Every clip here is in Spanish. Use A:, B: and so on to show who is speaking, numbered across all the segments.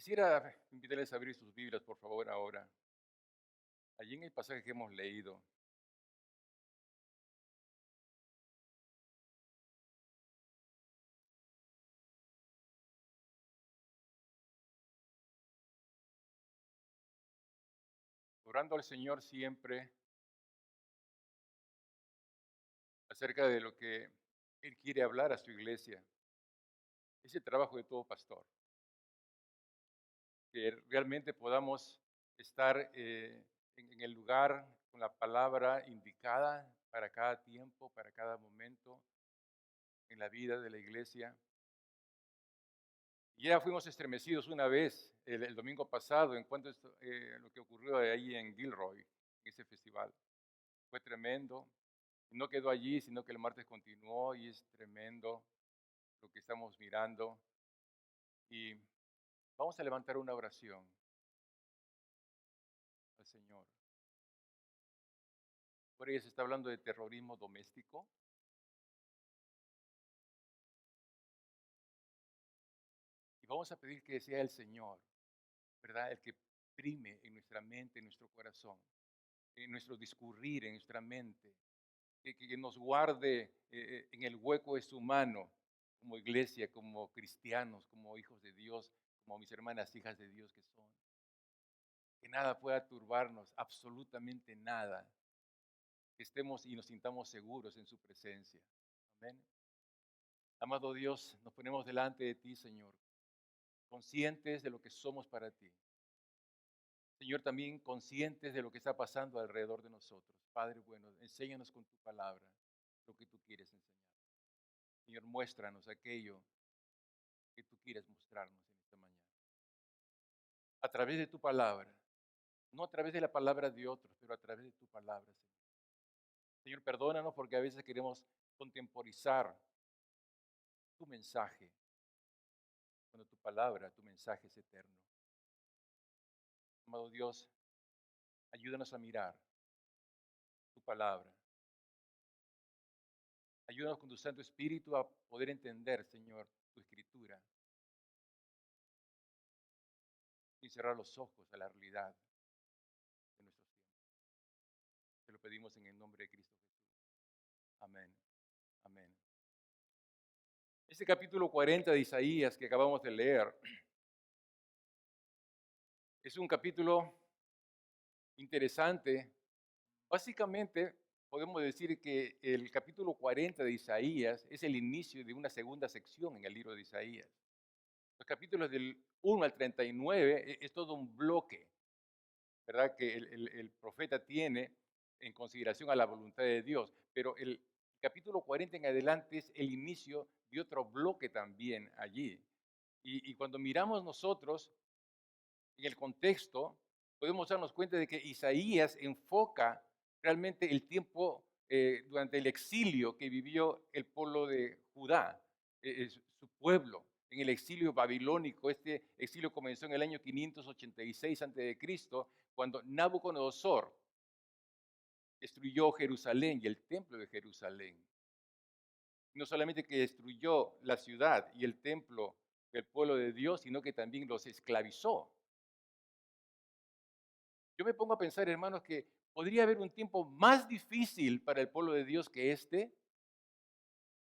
A: Quisiera invitarles a abrir sus Biblias, por favor, ahora. Allí en el pasaje que hemos leído, orando al Señor siempre acerca de lo que Él quiere hablar a su iglesia. Es el trabajo de todo pastor, que realmente podamos estar en el lugar con la palabra indicada para cada tiempo, para cada momento en la vida de la iglesia. Y ya fuimos estremecidos una vez el domingo pasado en cuanto a lo que ocurrió ahí en Gilroy, en ese festival. Fue tremendo. No quedó allí, sino que el martes continuó y es tremendo lo que estamos mirando. Y vamos a levantar una oración al Señor. Por ella se está hablando de terrorismo doméstico. Y vamos a pedir que sea el Señor, ¿verdad? El que prime en nuestra mente, en nuestro corazón, en nuestro discurrir, en nuestra mente. Que nos guarde en el hueco de su mano, como iglesia, como cristianos, como hijos de Dios, como mis hermanas, hijas de Dios que son. Que nada pueda turbarnos, absolutamente nada. Que estemos y nos sintamos seguros en su presencia. Amén. Amado Dios, nos ponemos delante de ti, Señor, conscientes de lo que somos para ti. Señor, también conscientes de lo que está pasando alrededor de nosotros. Padre bueno, enséñanos con tu palabra lo que tú quieres enseñar. Señor, muéstranos aquello que tú quieres mostrarnos en esta mañana. A través de tu palabra, no a través de la palabra de otros, pero a través de tu palabra, Señor. Señor, perdónanos porque a veces queremos contemporizar tu mensaje, cuando tu palabra, tu mensaje es eterno. Amado Dios, ayúdanos a mirar tu palabra. Ayúdanos con tu Santo Espíritu a poder entender, Señor, tu escritura, sin cerrar los ojos a la realidad de nuestros tiempos. Te lo pedimos en el nombre de Cristo Jesús. Amén. Amén. Este capítulo 40 de Isaías que acabamos de leer es un capítulo interesante. Básicamente, podemos decir que el capítulo 40 de Isaías es el inicio de una segunda sección en el libro de Isaías. Los capítulos del 1 al 39 es todo un bloque, ¿verdad? Que el profeta tiene en consideración a la voluntad de Dios. Pero el capítulo 40 en adelante es el inicio de otro bloque también allí. Y cuando miramos nosotros en el contexto, podemos darnos cuenta de que Isaías enfoca realmente el tiempo durante el exilio que vivió el pueblo de Judá, su pueblo, en el exilio babilónico. Este exilio comenzó en el año 586 a.C., cuando Nabucodonosor destruyó Jerusalén y el templo de Jerusalén. No solamente que destruyó la ciudad y el templo del pueblo de Dios, sino que también los esclavizó. Yo me pongo a pensar, hermanos, que podría haber un tiempo más difícil para el pueblo de Dios que este,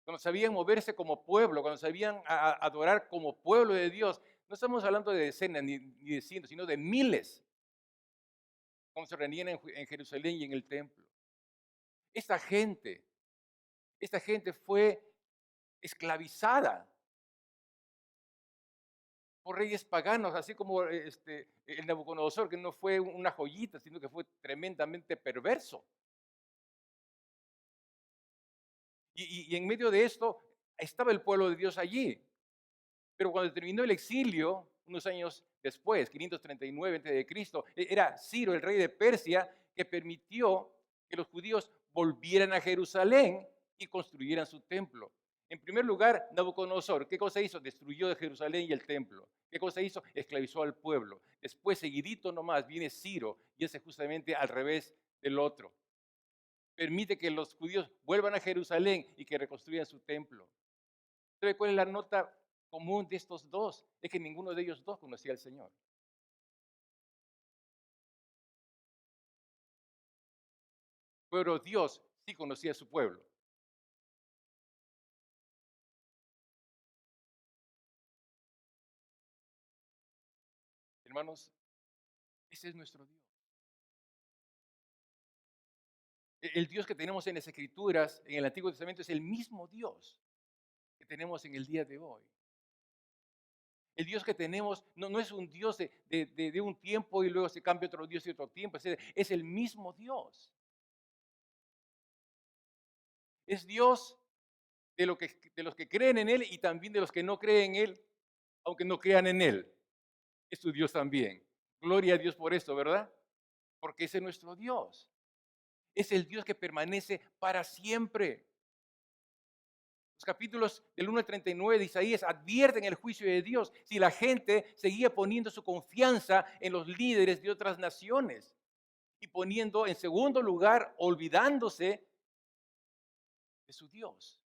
A: cuando sabían moverse como pueblo, cuando sabían adorar como pueblo de Dios. No estamos hablando de decenas ni de cientos, sino de miles, cuando se reunían en Jerusalén y en el templo. Esta gente, esta gente fue esclavizada por reyes paganos, así como el Nabucodonosor, que no fue una joyita, sino que fue tremendamente perverso. Y en medio de esto estaba el pueblo de Dios allí. Pero cuando terminó el exilio, unos años después, 539 a.C., era Ciro, el rey de Persia, que permitió que los judíos volvieran a Jerusalén y construyeran su templo. En primer lugar, Nabucodonosor, ¿qué cosa hizo? Destruyó de Jerusalén y el templo. ¿Qué cosa hizo? Esclavizó al pueblo. Después, seguidito nomás, viene Ciro y ese justamente al revés del otro. Permite que los judíos vuelvan a Jerusalén y que reconstruyan su templo. ¿Sabe cuál es la nota común de estos dos es que ninguno de ellos dos conocía al Señor. Pero Dios sí conocía a su pueblo. Hermanos, ese es nuestro Dios. El Dios que tenemos en las Escrituras, en el Antiguo Testamento, es el mismo Dios que tenemos en el día de hoy. El Dios que tenemos no es un Dios de un tiempo y luego se cambia otro Dios y otro tiempo. Es el mismo Dios. Es Dios de los que creen en Él y también de los que no creen en Él, aunque no crean en Él. Es tu Dios también. Gloria a Dios por esto, ¿verdad? Porque ese es nuestro Dios. Es el Dios que permanece para siempre. Los capítulos del 1 al 39 de Isaías advierten el juicio de Dios si la gente seguía poniendo su confianza en los líderes de otras naciones y poniendo en segundo lugar, olvidándose de su Dios.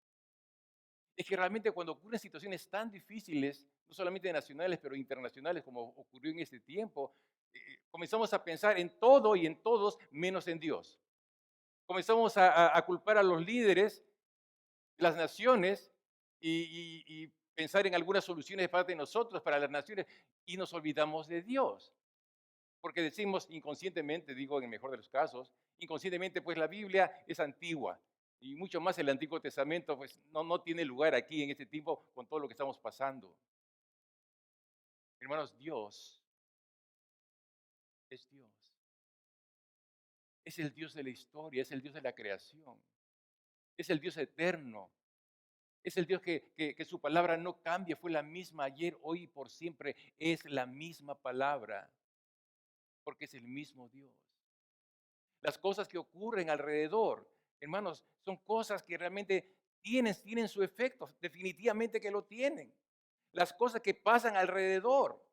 A: Es que realmente cuando ocurren situaciones tan difíciles, no solamente nacionales, pero internacionales, como ocurrió en este tiempo, comenzamos a pensar en todo y en todos menos en Dios. Comenzamos a culpar a los líderes las naciones y pensar en algunas soluciones de parte de nosotros para las naciones y nos olvidamos de Dios. Porque decimos inconscientemente, digo en el mejor de los casos, inconscientemente pues la Biblia es antigua y mucho más el Antiguo Testamento pues no tiene lugar aquí en este tiempo con todo lo que estamos pasando. Hermanos, Dios es Dios. Es el Dios de la historia, es el Dios de la creación, es el Dios eterno. Es el Dios que su palabra no cambia, fue la misma ayer, hoy y por siempre. Es la misma palabra, porque es el mismo Dios. Las cosas que ocurren alrededor, hermanos, son cosas que realmente tienen su efecto, definitivamente que lo tienen. Las cosas que pasan alrededor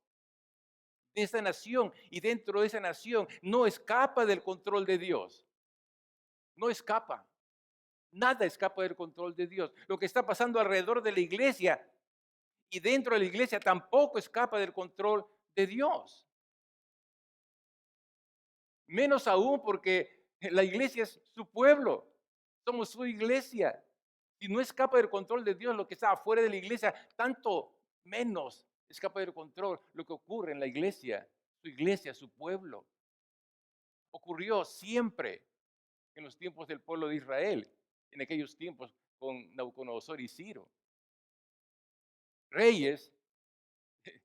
A: de esa nación y dentro de esa nación no escapa del control de Dios. No escapa. Nada escapa del control de Dios. Lo que está pasando alrededor de la iglesia y dentro de la iglesia tampoco escapa del control de Dios. Menos aún porque la iglesia es su pueblo, somos su iglesia. Y no escapa del control de Dios lo que está afuera de la iglesia, tanto menos escapa del control lo que ocurre en la iglesia, su pueblo. Ocurrió siempre en los tiempos del pueblo de Israel, en aquellos tiempos con Nabucodonosor y Ciro. Reyes de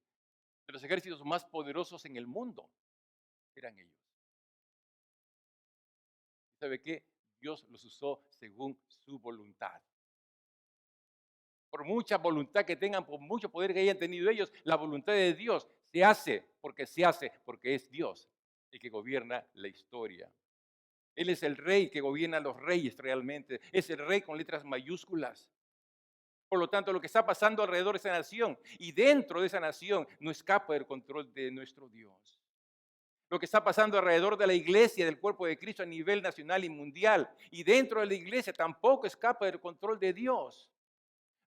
A: los ejércitos más poderosos en el mundo eran ellos. ¿Sabe qué? Dios los usó según su voluntad. Por mucha voluntad que tengan, por mucho poder que hayan tenido ellos, la voluntad de Dios se hace porque es Dios el que gobierna la historia. Él es el rey que gobierna a los reyes realmente. Es el rey con letras mayúsculas. Por lo tanto, lo que está pasando alrededor de esa nación y dentro de esa nación no escapa del control de nuestro Dios. Lo que está pasando alrededor de la iglesia, del cuerpo de Cristo a nivel nacional y mundial, y dentro de la iglesia tampoco escapa del control de Dios.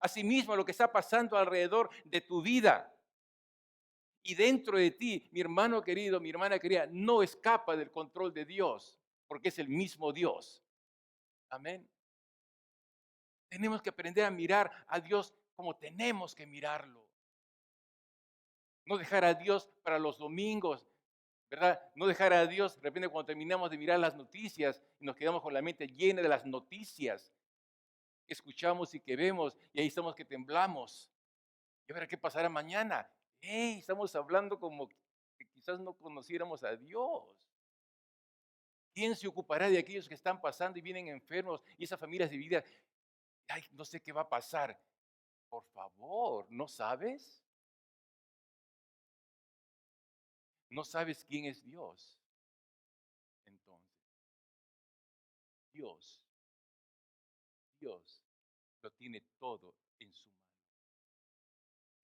A: Asimismo, lo que está pasando alrededor de tu vida y dentro de ti, mi hermano querido, mi hermana querida, no escapa del control de Dios, porque es el mismo Dios. Amén. Tenemos que aprender a mirar a Dios como tenemos que mirarlo. No dejar a Dios para los domingos, ¿verdad? No dejar a Dios, de repente cuando terminamos de mirar las noticias y nos quedamos con la mente llena de las noticias que escuchamos y que vemos, y ahí estamos que temblamos. ¿Y ahora qué pasará mañana? ¡Hey! Estamos hablando como que quizás no conociéramos a Dios. ¿Quién se ocupará de aquellos que están pasando y vienen enfermos y esas familias divididas? Ay, no sé qué va a pasar. Por favor, ¿no sabes? ¿No sabes quién es Dios? Entonces, Dios, Dios lo tiene todo en su mano.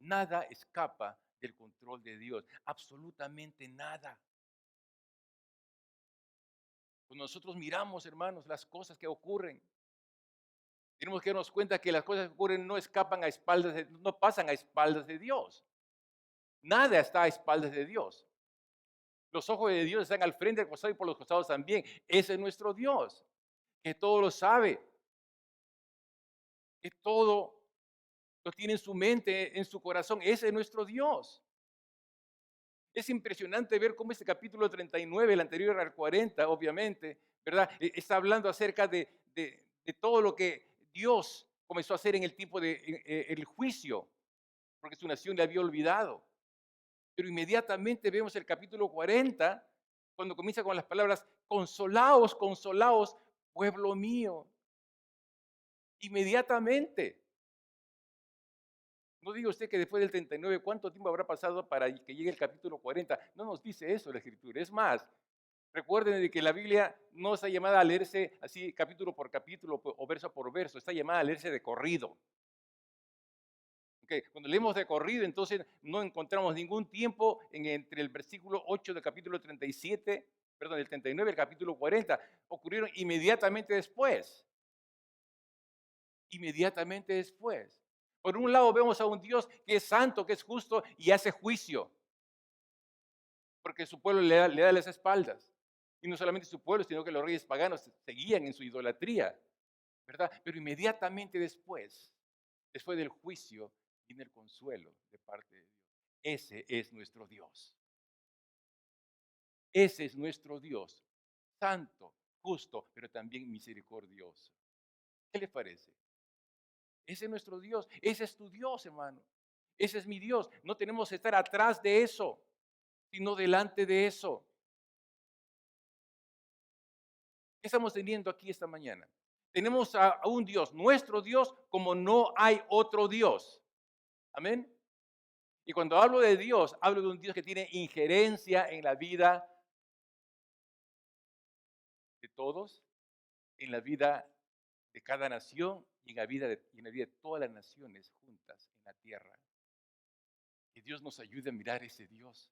A: Nada escapa del control de Dios, absolutamente nada. Cuando nosotros miramos, hermanos, las cosas que ocurren, Tenemos que darnos cuenta que las cosas que ocurren no escapan a espaldas, no pasan a espaldas de Dios. Nada está a espaldas de Dios. Los ojos de Dios están al frente, al costado y por los costados también. Ese es nuestro Dios, que todo lo sabe, que todo lo tiene en su mente, en su corazón. Ese es nuestro Dios. Es impresionante ver cómo este capítulo 39, el anterior al 40, obviamente, ¿verdad? Está hablando acerca de todo lo que Dios comenzó a hacer en el tiempo del juicio, porque su nación le había olvidado. Pero inmediatamente vemos el capítulo 40, cuando comienza con las palabras, consolaos, consolaos, pueblo mío. Inmediatamente. No diga usted que después del 39, ¿cuánto tiempo habrá pasado para que llegue el capítulo 40? No nos dice eso la Escritura. Es más, recuerden de que la Biblia no está llamada a leerse así capítulo por capítulo o verso por verso, está llamada a leerse de corrido. Okay. Cuando leemos de corrido, entonces no encontramos ningún tiempo entre el versículo 8 del capítulo 37, perdón, del 39 y el capítulo 40. Ocurrieron inmediatamente después. Inmediatamente después. Por un lado vemos a un Dios que es santo, que es justo y hace juicio, porque su pueblo le da las espaldas. Y no solamente su pueblo, sino que los reyes paganos seguían en su idolatría, ¿verdad? Pero inmediatamente después del juicio, viene el consuelo de parte de Dios. Ese es nuestro Dios. Ese es nuestro Dios, santo, justo, pero también misericordioso. ¿Qué le parece? Ese es nuestro Dios, ese es tu Dios, hermano. Ese es mi Dios. No tenemos que estar atrás de eso, sino delante de eso. ¿Qué estamos teniendo aquí esta mañana? Tenemos a un Dios, nuestro Dios, como no hay otro Dios. Amén. Y cuando hablo de Dios, hablo de un Dios que tiene injerencia en la vida de todos, en la vida de cada nación y en la vida de todas las naciones juntas en la tierra. Que Dios nos ayude a mirar ese Dios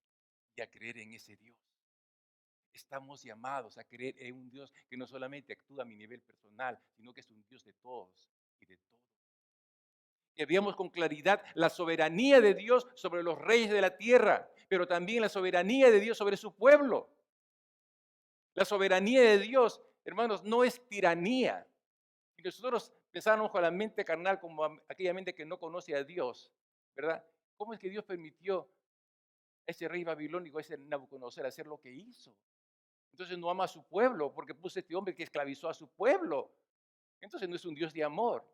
A: y a creer en ese Dios. Estamos llamados a creer en un Dios que no solamente actúa a mi nivel personal, sino que es un Dios de todos y de todos. Que veamos con claridad la soberanía de Dios sobre los reyes de la tierra, pero también la soberanía de Dios sobre su pueblo. La soberanía de Dios, hermanos, no es tiranía. Si nosotros pensáramos con la mente carnal como aquella mente que no conoce a Dios, ¿verdad? ¿Cómo es que Dios permitió a ese rey babilónico, a ese Nabucodonosor, hacer lo que hizo? Entonces no ama a su pueblo porque puso a este hombre que esclavizó a su pueblo. Entonces no es un Dios de amor.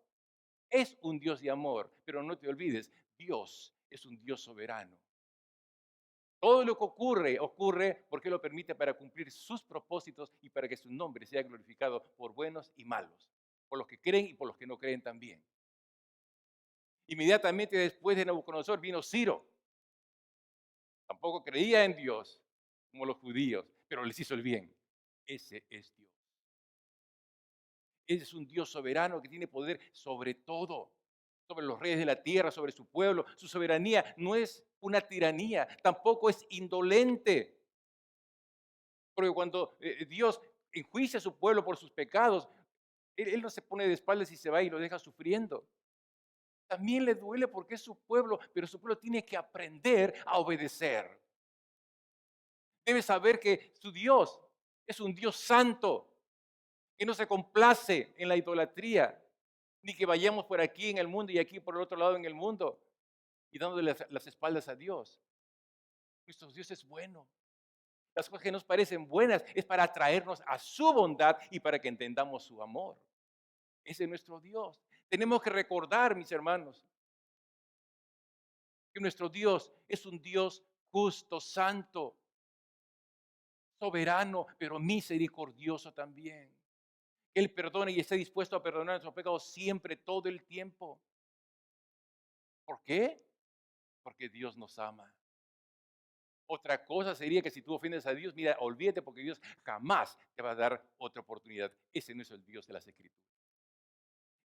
A: Es un Dios de amor, pero no te olvides, Dios es un Dios soberano. Todo lo que ocurre porque lo permite para cumplir sus propósitos y para que su nombre sea glorificado por buenos y malos, por los que creen y por los que no creen también. Inmediatamente después de Nabucodonosor vino Ciro. Tampoco creía en Dios como los judíos, pero les hizo el bien. Ese es Dios. Ese es un Dios soberano que tiene poder sobre todo, sobre los reyes de la tierra, sobre su pueblo. Su soberanía no es una tiranía, tampoco es indolente. Porque cuando Dios enjuicia a su pueblo por sus pecados, él no se pone de espaldas y se va y lo deja sufriendo. También le duele porque es su pueblo, pero su pueblo tiene que aprender a obedecer. Debe saber que su Dios es un Dios santo, que no se complace en la idolatría, ni que vayamos por aquí en el mundo y aquí por el otro lado en el mundo y dándole las espaldas a Dios. Nuestro Dios es bueno. Las cosas que nos parecen buenas es para atraernos a su bondad y para que entendamos su amor. Ese es nuestro Dios. Tenemos que recordar, mis hermanos, que nuestro Dios es un Dios justo, santo, soberano, pero misericordioso también. Él perdona y está dispuesto a perdonar nuestros pecados siempre, todo el tiempo. ¿Por qué? Porque Dios nos ama. Otra cosa sería que si tú ofendes a Dios, mira, olvídate porque Dios jamás te va a dar otra oportunidad. Ese no es el Dios de las Escrituras.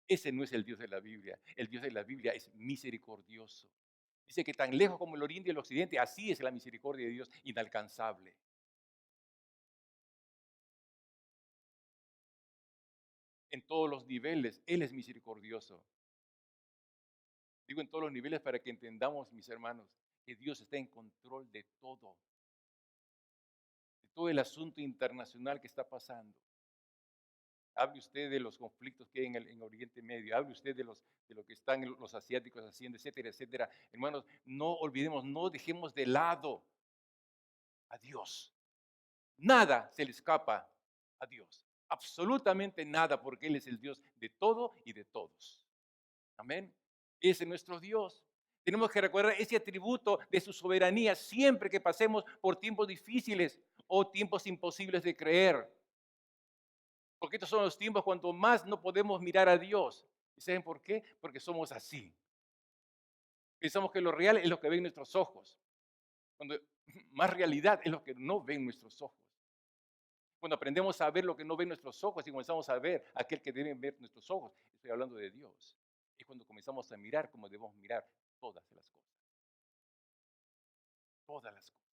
A: Ese no es el Dios de la Biblia. El Dios de la Biblia es misericordioso. Dice que tan lejos como el oriente y el occidente, así es la misericordia de Dios, inalcanzable. en todos los niveles. Él es misericordioso. Digo en todos los niveles para que entendamos, mis hermanos, que Dios está en control de todo el asunto internacional que está pasando. Hable usted de los conflictos que hay en Oriente Medio, hable usted de lo que están los asiáticos haciendo, etcétera, etcétera. Hermanos, no olvidemos, no dejemos de lado a Dios. Nada se le escapa a Dios. Absolutamente nada, porque Él es el Dios de todo y de todos. Amén. Ese es nuestro Dios. Tenemos que recordar ese atributo de su soberanía siempre que pasemos por tiempos difíciles o tiempos imposibles de creer. Porque estos son los tiempos cuando más no podemos mirar a Dios. ¿Y saben por qué? Porque somos así. Pensamos que lo real es lo que ven nuestros ojos. Cuando más realidad es lo que no ven nuestros ojos. Cuando aprendemos a ver lo que no ven nuestros ojos y comenzamos a ver aquel que deben ver nuestros ojos, estoy hablando de Dios. Es cuando comenzamos a mirar como debemos mirar todas las cosas. Todas las cosas.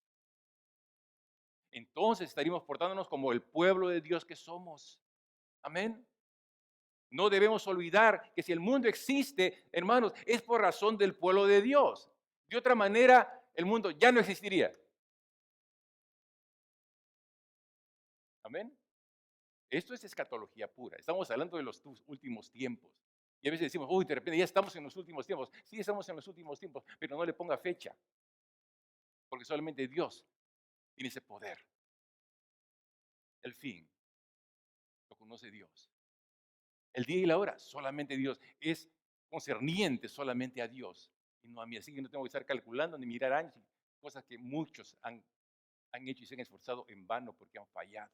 A: Entonces estaríamos portándonos como el pueblo de Dios que somos. Amén. No debemos olvidar que si el mundo existe, hermanos, es por razón del pueblo de Dios. De otra manera, el mundo ya no existiría. Amén. Esto es escatología pura. Estamos hablando de los últimos tiempos. Y a veces decimos, uy, de repente ya estamos en los últimos tiempos. Sí, estamos en los últimos tiempos, pero no le ponga fecha. Porque solamente Dios tiene ese poder. El fin lo conoce Dios. El día y la hora, solamente Dios. Es concerniente solamente a Dios y no a mí. Así que no tengo que estar calculando ni mirar años, cosas que muchos han hecho y se han esforzado en vano porque han fallado.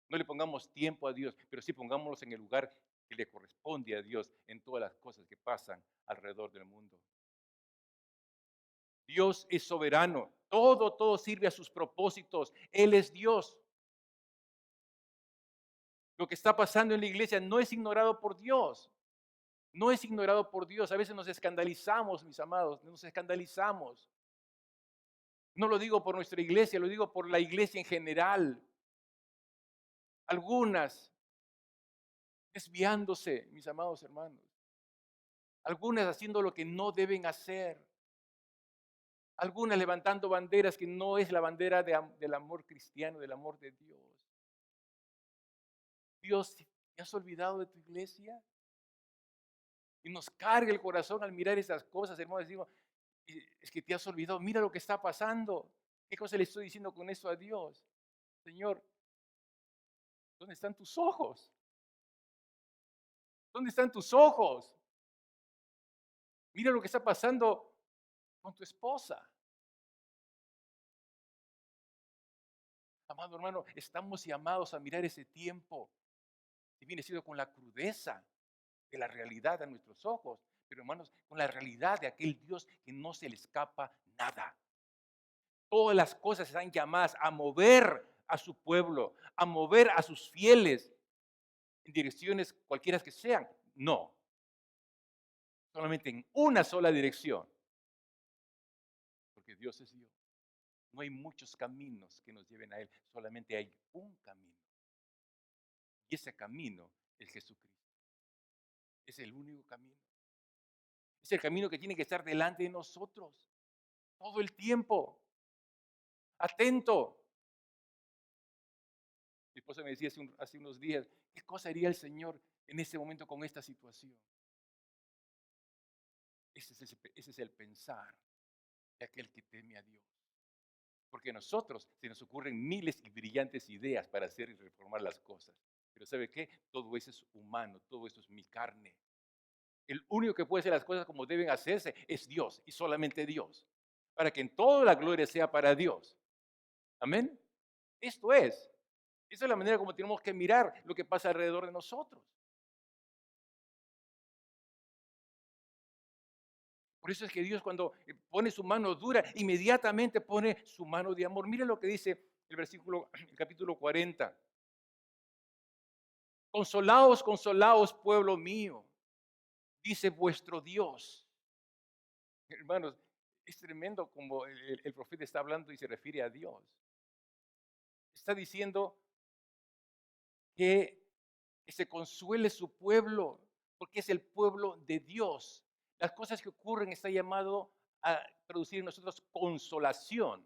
A: No le pongamos tiempo a Dios, pero sí pongámoslos en el lugar que le corresponde a Dios en todas las cosas que pasan alrededor del mundo. Dios es soberano. Todo sirve a sus propósitos. Él es Dios. Lo que está pasando en la iglesia no es ignorado por Dios. No es ignorado por Dios. A veces nos escandalizamos, mis amados, nos escandalizamos. No lo digo por nuestra iglesia, lo digo por la iglesia en general. Algunas desviándose, mis amados hermanos. Algunas haciendo lo que no deben hacer. Algunas levantando banderas que no es la bandera del amor cristiano, del amor de Dios. Dios, ¿te has olvidado de tu iglesia? Y nos carga el corazón al mirar esas cosas, hermanos. Decimos, es que te has olvidado, mira lo que está pasando. ¿Qué cosa le estoy diciendo con eso a Dios? Señor, ¿dónde están tus ojos? ¿Dónde están tus ojos? Mira lo que está pasando con tu esposa. Amado hermano, estamos llamados a mirar ese tiempo. Y viene sido con la crudeza de la realidad a nuestros ojos, pero hermanos, con la realidad de aquel Dios que no se le escapa nada. Todas las cosas están llamadas a mover a su pueblo, a mover a sus fieles en direcciones cualquiera que sean. No, solamente en una sola dirección, porque Dios es Dios. No hay muchos caminos que nos lleven a Él, solamente hay un camino. Y ese camino es Jesucristo. Es el único camino. Es el camino que tiene que estar delante de nosotros todo el tiempo. Atento. Mi esposa me decía hace unos días, ¿qué cosa haría el Señor en este momento con esta situación? Ese es el pensar de aquel que teme a Dios. Porque a nosotros se nos ocurren miles y brillantes ideas para hacer y reformar las cosas. Pero ¿sabe qué? Todo eso es humano, todo eso es mi carne. El único que puede hacer las cosas como deben hacerse es Dios y solamente Dios. Para que en toda la gloria sea para Dios. Amén. Esto es. Esa es la manera como tenemos que mirar lo que pasa alrededor de nosotros. Por eso es que Dios cuando pone su mano dura, inmediatamente pone su mano de amor. Mire lo que dice el capítulo 40. Consolaos, consolaos, pueblo mío, dice vuestro Dios. Hermanos, es tremendo como el profeta está hablando y se refiere a Dios. Está diciendo que que se consuele su pueblo, porque es el pueblo de Dios. Las cosas que ocurren está llamado a producir en nosotros consolación,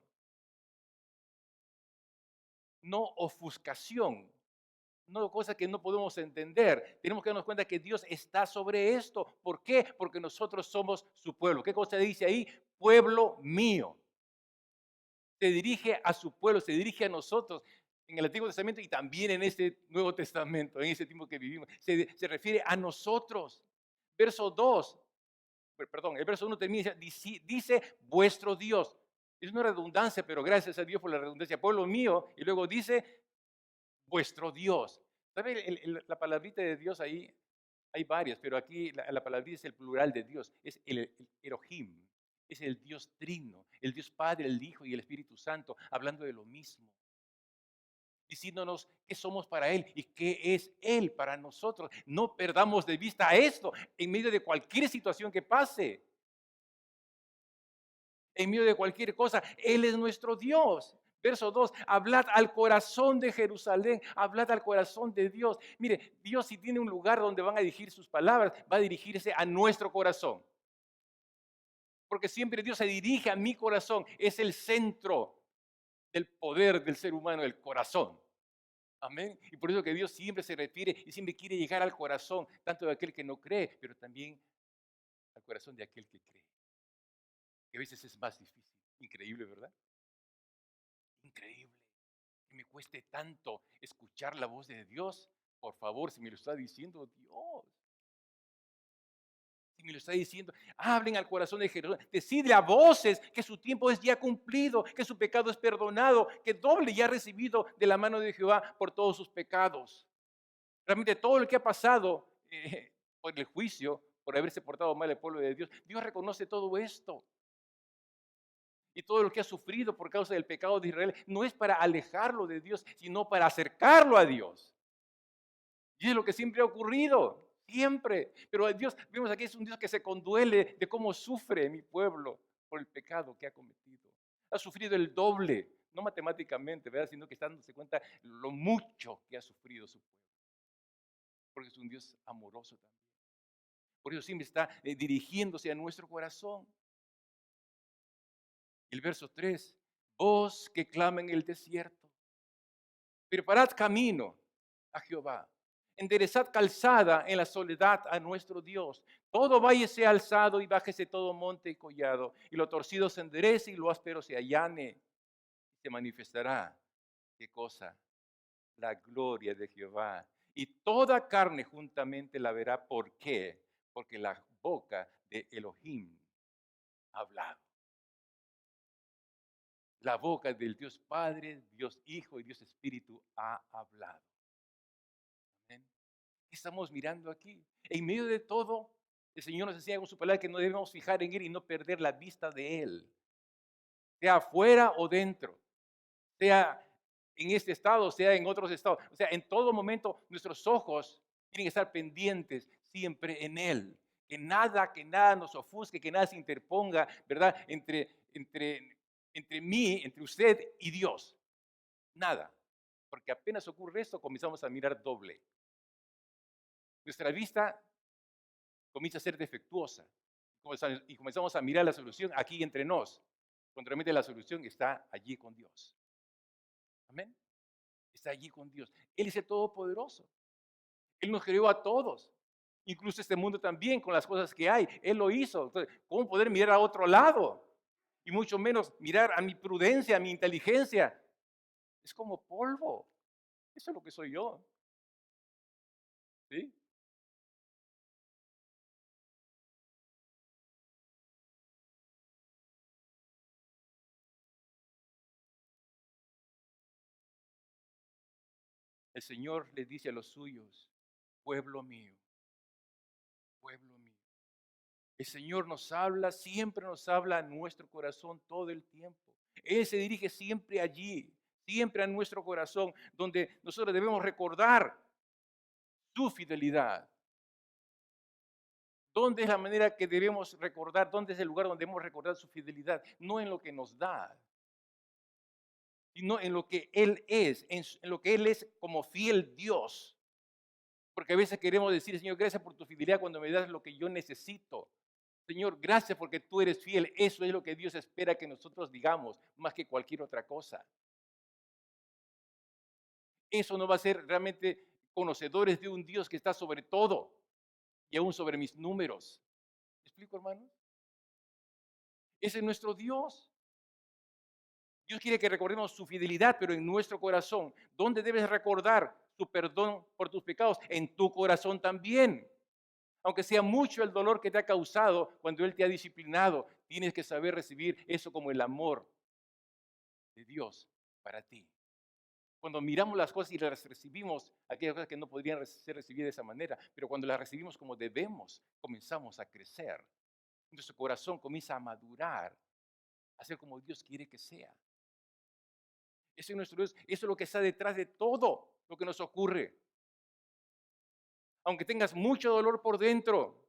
A: no ofuscación, no cosas que no podemos entender. Tenemos que darnos cuenta que Dios está sobre esto. ¿Por qué? Porque nosotros somos su pueblo. ¿Qué cosa dice ahí? Pueblo mío. Se dirige a su pueblo, se dirige a nosotros en el Antiguo Testamento y también en este Nuevo Testamento, en ese tiempo que vivimos. Se refiere a nosotros. Verso 2, perdón, el verso 1 termina, dice vuestro Dios. Es una redundancia, pero gracias a Dios por la redundancia. Pueblo mío, y luego dice vuestro Dios. ¿Sabe la palabrita de Dios ahí? Hay varias, pero aquí la palabrita es el plural de Dios, es el Elohim, es el Dios trino, el Dios Padre, el Hijo y el Espíritu Santo, hablando de lo mismo, diciéndonos qué somos para Él y qué es Él para nosotros. No perdamos de vista esto en medio de cualquier situación que pase, en medio de cualquier cosa. Él es nuestro Dios. Verso 2, hablad al corazón de Jerusalén, hablad al corazón de Dios. Mire, Dios si tiene un lugar donde van a dirigir sus palabras, va a dirigirse a nuestro corazón. Porque siempre Dios se dirige a mi corazón, es el centro del poder del ser humano, el corazón. Amén. Y por eso que Dios siempre se refiere y siempre quiere llegar al corazón, tanto de aquel que no cree, pero también al corazón de aquel que cree. Que a veces es más difícil. Increíble, ¿verdad? Increíble. Que me cueste tanto escuchar la voz de Dios. Por favor, si me lo está diciendo Dios. Si me lo está diciendo, hablen al corazón de Jerusalén. Decidle a voces que su tiempo es ya cumplido, que su pecado es perdonado, que doble ya ha recibido de la mano de Jehová por todos sus pecados. Realmente todo lo que ha pasado por el juicio, por haberse portado mal el pueblo de Dios, Dios reconoce todo esto. Y todo lo que ha sufrido por causa del pecado de Israel no es para alejarlo de Dios, sino para acercarlo a Dios. Y es lo que siempre ha ocurrido, siempre. Pero Dios, vemos aquí, es un Dios que se conduele de cómo sufre mi pueblo por el pecado que ha cometido. Ha sufrido el doble, no matemáticamente, ¿verdad? Sino que está dándose cuenta lo mucho que ha sufrido su pueblo. Porque es un Dios amoroso también. Por eso siempre está dirigiéndose a nuestro corazón. El verso 3, vos que clama en el desierto, preparad camino a Jehová, enderezad calzada en la soledad a nuestro Dios. Todo valle sea alzado y bájese todo monte y collado, y lo torcido se enderece y lo áspero se allane, y se manifestará, ¿qué cosa? La gloria de Jehová. Y toda carne juntamente la verá. ¿Por qué? Porque la boca de Elohim ha hablado. La boca del Dios Padre, Dios Hijo y Dios Espíritu ha hablado. ¿Amén? ¿Qué estamos mirando aquí? En medio de todo, el Señor nos enseña con su palabra que no debemos fijar en Él y no perder la vista de Él, sea afuera o dentro, sea en este estado, sea en otros estados. O sea, en todo momento nuestros ojos tienen que estar pendientes siempre en Él. Que nada nos ofusque, que nada se interponga, ¿verdad? Entre mí, entre usted y Dios. Nada. Porque apenas ocurre esto, comenzamos a mirar doble. Nuestra vista comienza a ser defectuosa. Y comenzamos a mirar la solución aquí entre nos. Cuando realmente la solución está allí con Dios. Amén. Está allí con Dios. Él es el Todopoderoso. Él nos creó a todos. Incluso este mundo también, con las cosas que hay. Él lo hizo. Entonces, ¿cómo poder mirar a otro lado? Y mucho menos mirar a mi prudencia, a mi inteligencia. Es como polvo. Eso es lo que soy yo. ¿Sí? El Señor les dice a los suyos, pueblo mío, pueblo mío. El Señor nos habla, siempre nos habla a nuestro corazón todo el tiempo. Él se dirige siempre allí, siempre a nuestro corazón, donde nosotros debemos recordar su fidelidad. ¿Dónde es la manera que debemos recordar? ¿Dónde es el lugar donde debemos recordar su fidelidad? No en lo que nos da, sino en lo que Él es, en lo que Él es como fiel Dios. Porque a veces queremos decir, Señor, gracias por tu fidelidad cuando me das lo que yo necesito. Señor, gracias porque tú eres fiel. Eso es lo que Dios espera que nosotros digamos, más que cualquier otra cosa. Eso no va a ser realmente conocedores de un Dios que está sobre todo y aún sobre mis números. ¿Me explico, hermanos? Ese es nuestro Dios. Dios quiere que recordemos su fidelidad, pero en nuestro corazón. ¿Dónde debes recordar su perdón por tus pecados? En tu corazón también. Aunque sea mucho el dolor que te ha causado cuando Él te ha disciplinado, tienes que saber recibir eso como el amor de Dios para ti. Cuando miramos las cosas y las recibimos, aquellas cosas que no podrían ser recibidas de esa manera, pero cuando las recibimos como debemos, comenzamos a crecer. Nuestro corazón comienza a madurar, a ser como Dios quiere que sea. Ese es nuestro Dios, eso es lo que está detrás de todo lo que nos ocurre. Aunque tengas mucho dolor por dentro,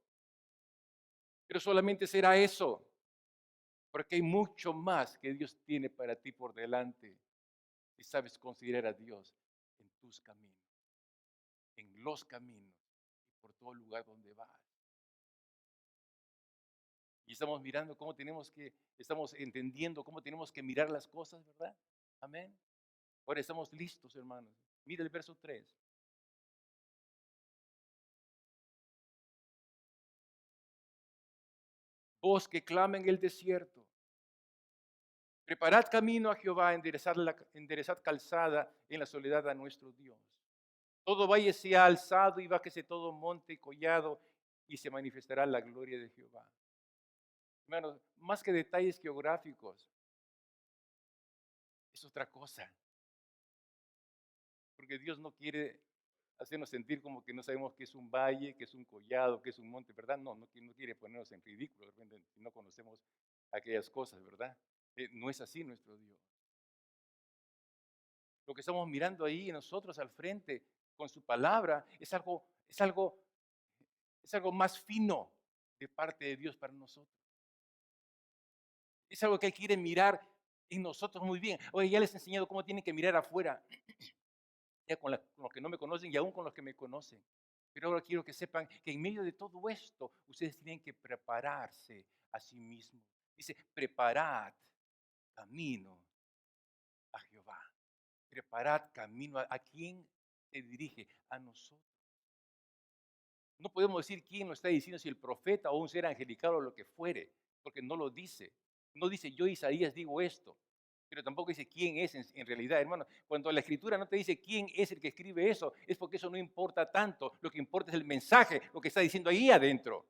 A: pero solamente será eso, porque hay mucho más que Dios tiene para ti por delante. Y sabes considerar a Dios en tus caminos, en los caminos y por todo lugar donde vas. Y estamos mirando cómo estamos entendiendo cómo tenemos que mirar las cosas, ¿verdad? Amén. Ahora estamos listos, hermanos. Mira el verso 3. Voz que clama en el desierto. Preparad camino a Jehová, enderezad calzada en la soledad a nuestro Dios. Todo valle sea alzado y bájese todo monte y collado y se manifestará la gloria de Jehová. Hermanos, más que detalles geográficos, es otra cosa. Porque Dios no quiere hacernos sentir como que no sabemos qué es un valle, qué es un collado, qué es un monte, ¿verdad? No quiere ponernos en ridículo de repente si no conocemos aquellas cosas, ¿verdad? No es así nuestro Dios. Lo que estamos mirando ahí nosotros al frente con su palabra es algo más fino de parte de Dios para nosotros. Es algo que Él quiere mirar en nosotros muy bien. Oye, ya les he enseñado cómo tienen que mirar afuera, ya con los que no me conocen y aún con los que me conocen. Pero ahora quiero que sepan que en medio de todo esto, ustedes tienen que prepararse a sí mismos. Dice, preparad camino a Jehová. Preparad camino. ¿A quién se dirige? A nosotros. No podemos decir quién lo está diciendo, si el profeta o un ser angelical o lo que fuere, porque no lo dice. No dice yo, Isaías, digo esto, pero tampoco dice quién es en realidad, hermano. Cuando la escritura no te dice quién es el que escribe eso, es porque eso no importa tanto. Lo que importa es el mensaje, lo que está diciendo ahí adentro.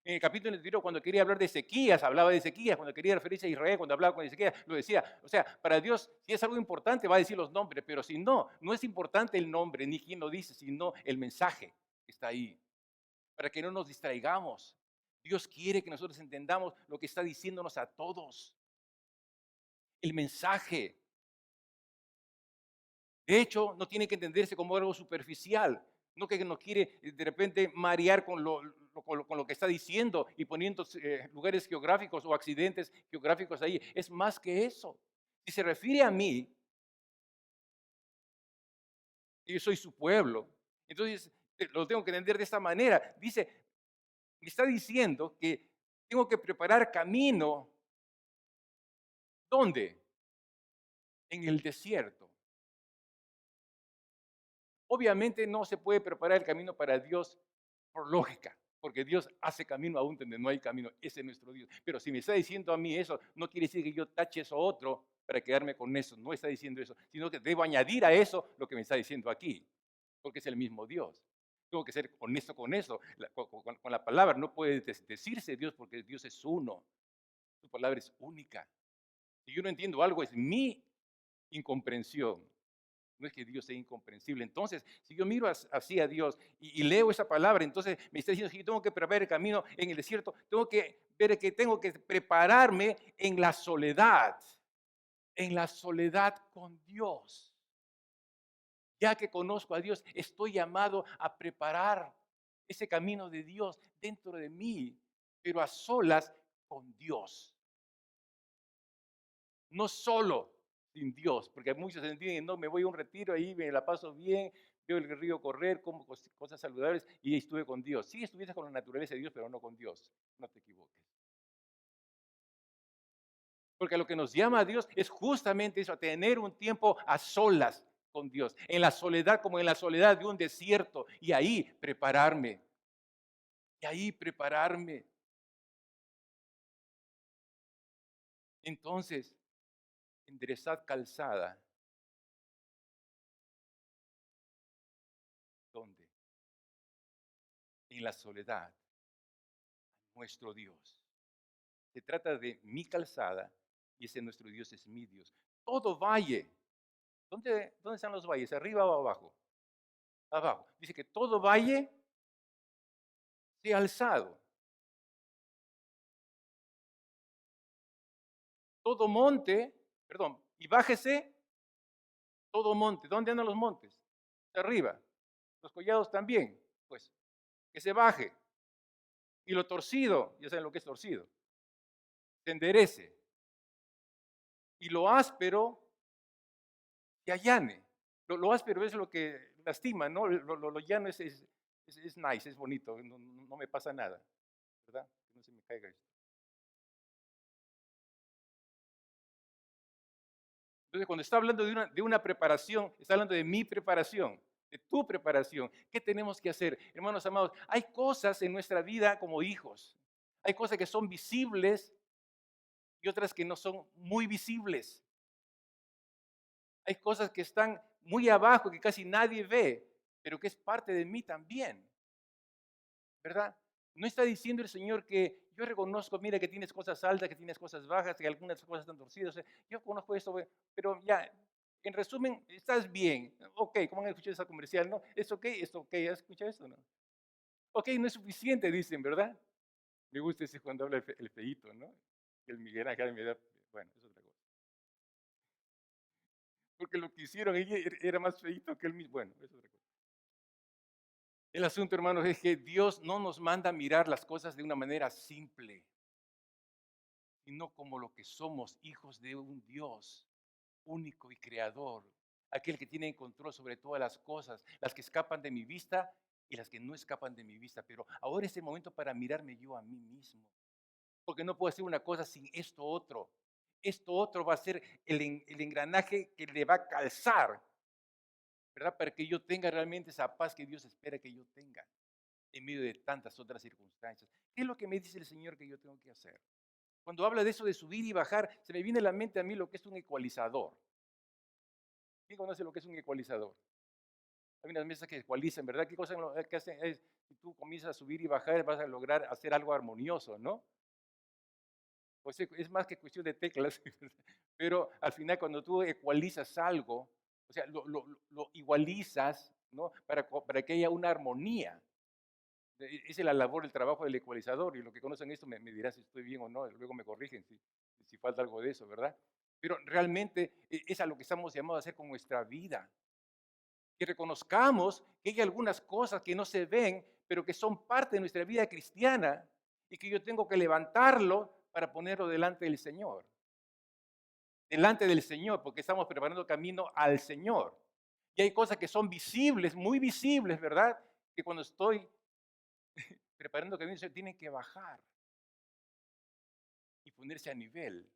A: En el capítulo anterior, cuando quería hablar de Ezequías, hablaba de Ezequías. Cuando quería referirse a Israel, cuando hablaba con Ezequías, lo decía. O sea, para Dios, si es algo importante, va a decir los nombres, pero si no, no es importante el nombre ni quién lo dice, sino el mensaje que está ahí, para que no nos distraigamos. Dios quiere que nosotros entendamos lo que está diciéndonos a todos. El mensaje. De hecho, no tiene que entenderse como algo superficial, no que nos quiere de repente marear con lo que está diciendo y poniendo lugares geográficos o accidentes geográficos ahí. Es más que eso. Si se refiere a mí, y yo soy su pueblo, entonces lo tengo que entender de esta manera. Dice, me está diciendo que tengo que preparar camino. ¿Dónde? En el desierto. Obviamente no se puede preparar el camino para Dios por lógica, porque Dios hace camino aún donde no hay camino. Ese es nuestro Dios. Pero si me está diciendo a mí eso, no quiere decir que yo tache eso otro para quedarme con eso. No está diciendo eso, sino que debo añadir a eso lo que me está diciendo aquí, porque es el mismo Dios. Tengo que ser honesto con eso, con la palabra. No puede decirse Dios porque Dios es uno. Su palabra es única. Si yo no entiendo algo, es mi incomprensión. No es que Dios sea incomprensible. Entonces, si yo miro así a Dios y leo esa palabra, entonces me está diciendo que yo tengo que preparar el camino en el desierto, tengo que ver que tengo que prepararme en la soledad con Dios. Ya que conozco a Dios, estoy llamado a preparar ese camino de Dios dentro de mí, pero a solas con Dios. No solo sin Dios, porque muchos entienden, no, me voy a un retiro ahí, me la paso bien, veo el río correr, como cosas saludables y estuve con Dios. Sí, estuviste con la naturaleza de Dios, pero no con Dios. No te equivoques. Porque lo que nos llama a Dios es justamente eso, a tener un tiempo a solas con Dios, en la soledad como en la soledad de un desierto, y ahí prepararme, y ahí prepararme. Entonces, enderezad calzada, ¿dónde? En la soledad, nuestro Dios. Se trata de mi calzada y ese nuestro Dios es mi Dios. Todo valle, ¿dónde están los valles? ¿Arriba o abajo? Abajo. Dice que todo valle sea alzado, todo monte, perdón, y bájese todo monte. ¿Dónde andan los montes? Arriba. Los collados también. Pues que se baje. Y lo torcido, ya saben lo que es torcido, se enderece. Y lo áspero se allane. Lo áspero es lo que lastima, ¿no? Lo llano es nice, es bonito, no me pasa nada, ¿verdad? Que no se me caiga esto. Entonces, cuando está hablando de una preparación, está hablando de mi preparación, de tu preparación. ¿Qué tenemos que hacer? Hermanos amados, hay cosas en nuestra vida como hijos. Hay cosas que son visibles y otras que no son muy visibles. Hay cosas que están muy abajo, que casi nadie ve, pero que es parte de mí también, ¿verdad? No está diciendo el Señor que yo reconozco, mira que tienes cosas altas, que tienes cosas bajas, que algunas cosas están torcidas. Yo conozco esto, pero ya, en resumen, estás bien. Ok, ¿cómo han escuchado esa comercial? No, es ok, esto ok, ¿has escuchado esto? No. Ok, no es suficiente, dicen, ¿verdad? Me gusta ese cuando habla el feíto, ¿no? El Miguel Ángel me da, bueno, es otra cosa. Porque lo que hicieron ella era más feíto que el mismo. Bueno, es otra cosa. El asunto, hermanos, es que Dios no nos manda a mirar las cosas de una manera simple, sino como lo que somos, hijos de un Dios único y creador, aquel que tiene control sobre todas las cosas, las que escapan de mi vista y las que no escapan de mi vista. Pero ahora es el momento para mirarme yo a mí mismo, porque no puedo hacer una cosa sin esto otro. Esto otro va a ser el engranaje que le va a calzar, ¿verdad? Para que yo tenga realmente esa paz que Dios espera que yo tenga en medio de tantas otras circunstancias. ¿Qué es lo que me dice el Señor que yo tengo que hacer? Cuando habla de eso de subir y bajar, se me viene a la mente a mí lo que es un ecualizador. ¿Quién conoce lo que es un ecualizador? Hay unas mesas que ecualizan, ¿verdad? ¿Qué cosa que hacen? Es, si tú comienzas a subir y bajar, vas a lograr hacer algo armonioso, ¿no? Pues es más que cuestión de teclas, pero al final cuando tú ecualizas algo, o sea, lo igualizas, ¿no? Para que haya una armonía. Esa es la labor, el trabajo del ecualizador, y los que conocen esto me dirán si estoy bien o no, luego me corrigen si falta algo de eso, ¿verdad? Pero realmente es a lo que estamos llamados a hacer con nuestra vida. Que reconozcamos que hay algunas cosas que no se ven, pero que son parte de nuestra vida cristiana y que yo tengo que levantarlo para ponerlo delante del Señor. Delante del Señor, porque estamos preparando camino al Señor. Y hay cosas que son visibles, muy visibles, ¿verdad? Que cuando estoy preparando camino, se tienen que bajar y ponerse a nivel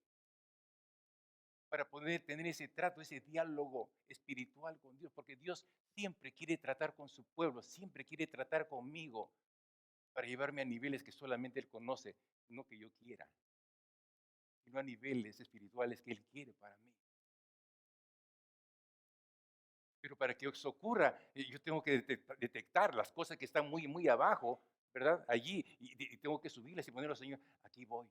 A: para poder tener ese trato, ese diálogo espiritual con Dios, porque Dios siempre quiere tratar con su pueblo, siempre quiere tratar conmigo para llevarme a niveles que solamente Él conoce, no que yo quiera, sino a niveles espirituales que Él quiere para mí. Pero para que eso ocurra, yo tengo que detectar las cosas que están muy, muy abajo, ¿verdad? Allí, y tengo que subirlas y ponerlos, Señor, aquí voy.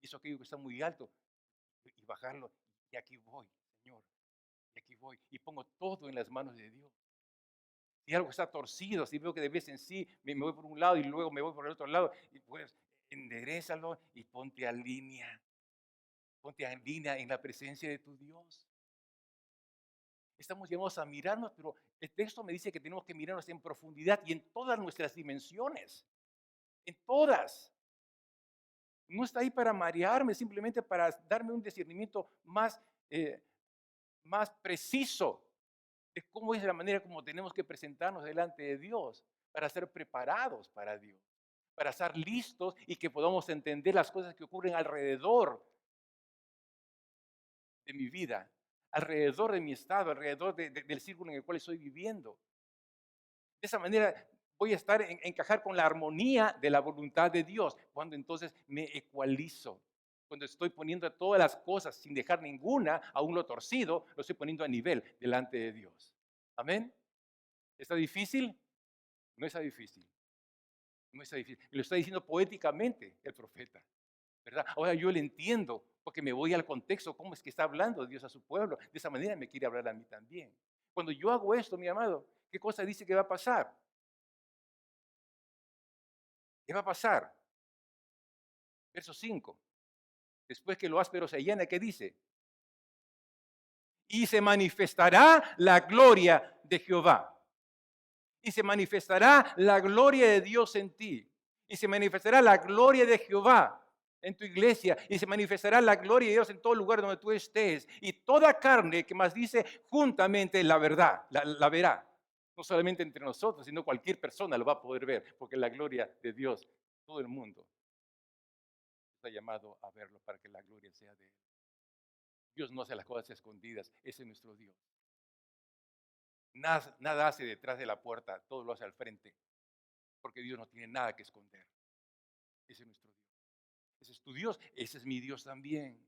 A: Y eso aquello que está muy alto, y bajarlo, y aquí voy, Señor, y aquí voy. Y pongo todo en las manos de Dios. Si algo está torcido, si veo que de vez en sí me voy por un lado y luego me voy por el otro lado, y pues enderezalo y ponte a línea. Ponte en línea en la presencia de tu Dios. Estamos llamados a mirarnos, pero el texto me dice que tenemos que mirarnos en profundidad y en todas nuestras dimensiones. En todas. No está ahí para marearme, simplemente para darme un discernimiento más, más preciso de cómo es la manera como tenemos que presentarnos delante de Dios para ser preparados para Dios, para estar listos y que podamos entender las cosas que ocurren alrededor de mi vida, alrededor de mi estado, alrededor del círculo en el cual estoy viviendo. De esa manera voy a estar encajar con la armonía de la voluntad de Dios, cuando entonces me ecualizo, cuando estoy poniendo todas las cosas sin dejar ninguna, aún lo torcido, lo estoy poniendo a nivel delante de Dios. Amén. ¿Está difícil? No está difícil. No está difícil. Y lo está diciendo poéticamente el profeta, ¿verdad? Ahora yo le entiendo porque me voy al contexto, cómo es que está hablando Dios a su pueblo. De esa manera me quiere hablar a mí también. Cuando yo hago esto, mi amado, ¿qué cosa dice que va a pasar? ¿Qué va a pasar? Verso 5. Después que lo áspero se llena, ¿qué dice? Y se manifestará la gloria de Jehová. Y se manifestará la gloria de Dios en ti. Y se manifestará la gloria de Jehová en tu iglesia. Y se manifestará la gloria de Dios en todo lugar donde tú estés. Y toda carne, que más dice, juntamente la verdad, la verá. No solamente entre nosotros, sino cualquier persona lo va a poder ver. Porque la gloria de Dios, todo el mundo está llamado a verlo para que la gloria sea de Él. Dios no hace las cosas escondidas, ese es nuestro Dios. Nada hace detrás de la puerta, todo lo hace al frente, porque Dios no tiene nada que esconder. Ese es nuestro Dios. Ese es tu Dios, ese es mi Dios también.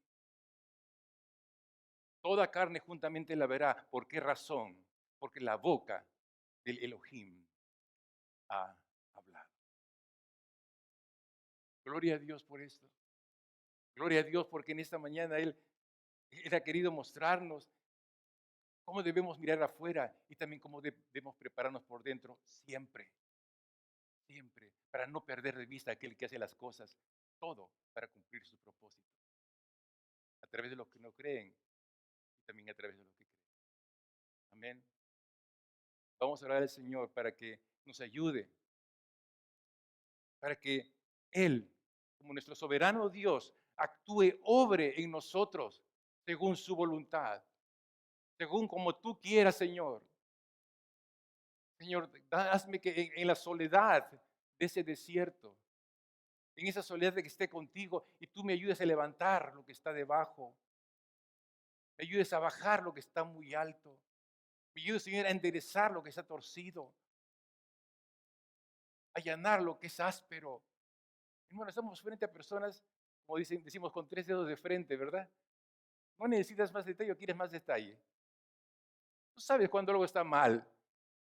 A: Toda carne juntamente la verá. ¿Por qué razón? Porque la boca del Elohim ha hablado. Gloria a Dios por esto. Gloria a Dios porque en esta mañana Él ha querido mostrarnos cómo debemos mirar afuera y también cómo debemos prepararnos por dentro siempre. Siempre, para no perder de vista a aquel que hace las cosas, todo para cumplir su propósito, a través de los que no creen y también a través de los que creen. Amén. Vamos a orar al Señor para que nos ayude, para que Él, como nuestro soberano Dios, actúe, obre en nosotros según su voluntad, según como tú quieras, Señor. Señor, hazme que en la soledad de ese desierto, en esa soledad de que esté contigo y tú me ayudes a levantar lo que está debajo, me ayudes a bajar lo que está muy alto, me ayudes, Señor, a enderezar lo que está torcido, a allanar lo que es áspero. Hermano, estamos frente a personas, como decimos, con tres dedos de frente, ¿verdad? No necesitas más detalle o quieres más detalle. Tú sabes cuando algo está mal.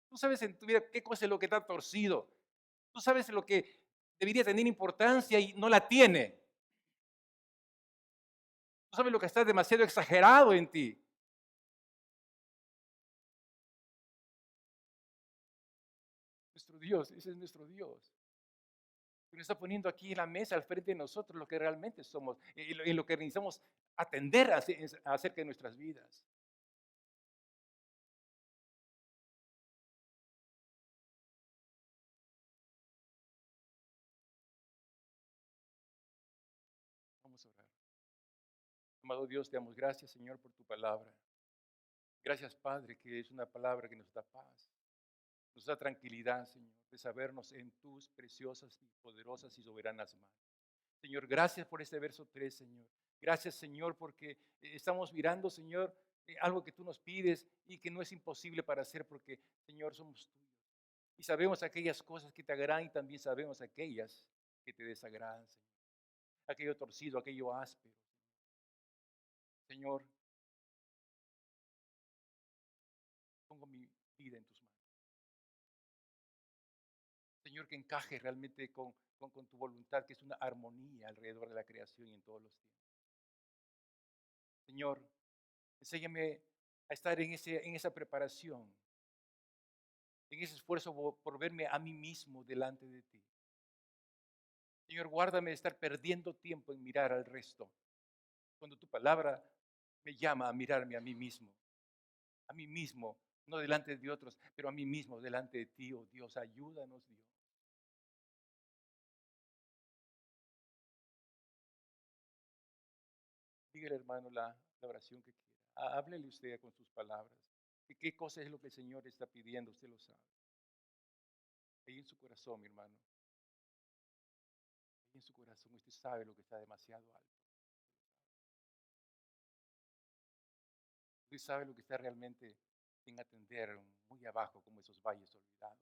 A: Tú sabes en tu vida qué cosa es lo que está torcido. Tú sabes lo que debería tener importancia y no la tiene. Tú sabes lo que está demasiado exagerado en ti. Nuestro Dios, ese es nuestro Dios. Que nos está poniendo aquí en la mesa al frente de nosotros lo que realmente somos y lo que necesitamos atender acerca de nuestras vidas. Vamos a orar. Amado Dios, te damos gracias, Señor, por tu palabra. Gracias, Padre, que es una palabra que nos da paz, nos da tranquilidad, Señor, de sabernos en tus preciosas y poderosas y soberanas manos. Señor, gracias por este verso 3, Señor. Gracias, Señor, porque estamos mirando, Señor, algo que tú nos pides y que no es imposible para hacer porque, Señor, somos tuyos. Y sabemos aquellas cosas que te agradan y también sabemos aquellas que te desagradan, Señor. Aquello torcido, aquello áspero. Señor, pongo mi vida en tus manos. Señor, que encaje realmente con tu voluntad, que es una armonía alrededor de la creación y en todos los tiempos. Señor, enséñame a estar en esa preparación, en ese esfuerzo por verme a mí mismo delante de ti. Señor, guárdame de estar perdiendo tiempo en mirar al resto, cuando tu palabra me llama a mirarme a mí mismo, no delante de otros, pero a mí mismo delante de ti, oh Dios, ayúdanos, Dios. Dígale, hermano, la oración que quiera. Háblele usted con sus palabras. ¿Y qué cosa es lo que el Señor está pidiendo? Usted lo sabe. Ahí en su corazón, mi hermano, ahí en su corazón usted sabe lo que está demasiado alto. Usted sabe lo que está realmente sin atender muy abajo, como esos valles olvidados.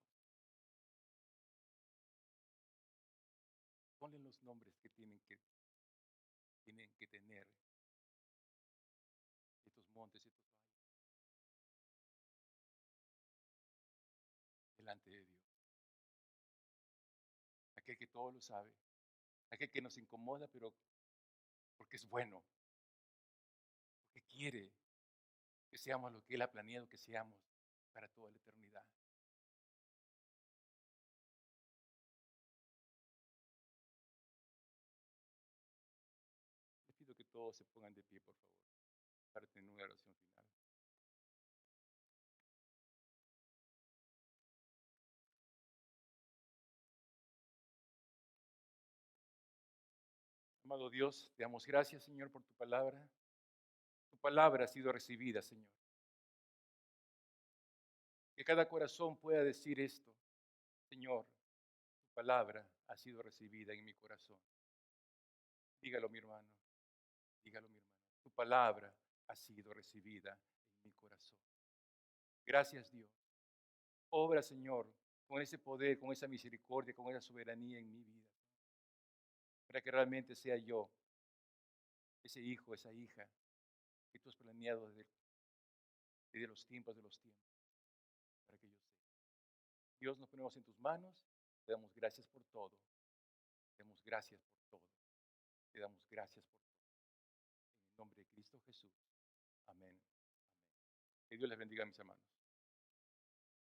A: Ponle los nombres que tienen que tener estos montes, estos valles, delante de Dios. Aquel que todo lo sabe, aquel que nos incomoda, pero porque es bueno, porque quiere que seamos lo que Él ha planeado que seamos para toda la eternidad. Les pido que todos se pongan de pie, por favor, para tener una oración final. Amado Dios, te damos gracias, Señor, por tu palabra. Tu palabra ha sido recibida, Señor. Que cada corazón pueda decir esto, Señor, tu palabra ha sido recibida en mi corazón. Dígalo, mi hermano, dígalo, mi hermano. Tu palabra ha sido recibida en mi corazón. Gracias, Dios. Obra, Señor, con ese poder, con esa misericordia, con esa soberanía en mi vida, para que realmente sea yo ese hijo, esa hija que tú has planeado desde los tiempos, para que yo sea. Dios, nos ponemos en tus manos, te damos gracias por todo, te damos gracias por todo, te damos gracias por todo. En el nombre de Cristo Jesús. Amén. Amén. Que Dios les bendiga, mis hermanos.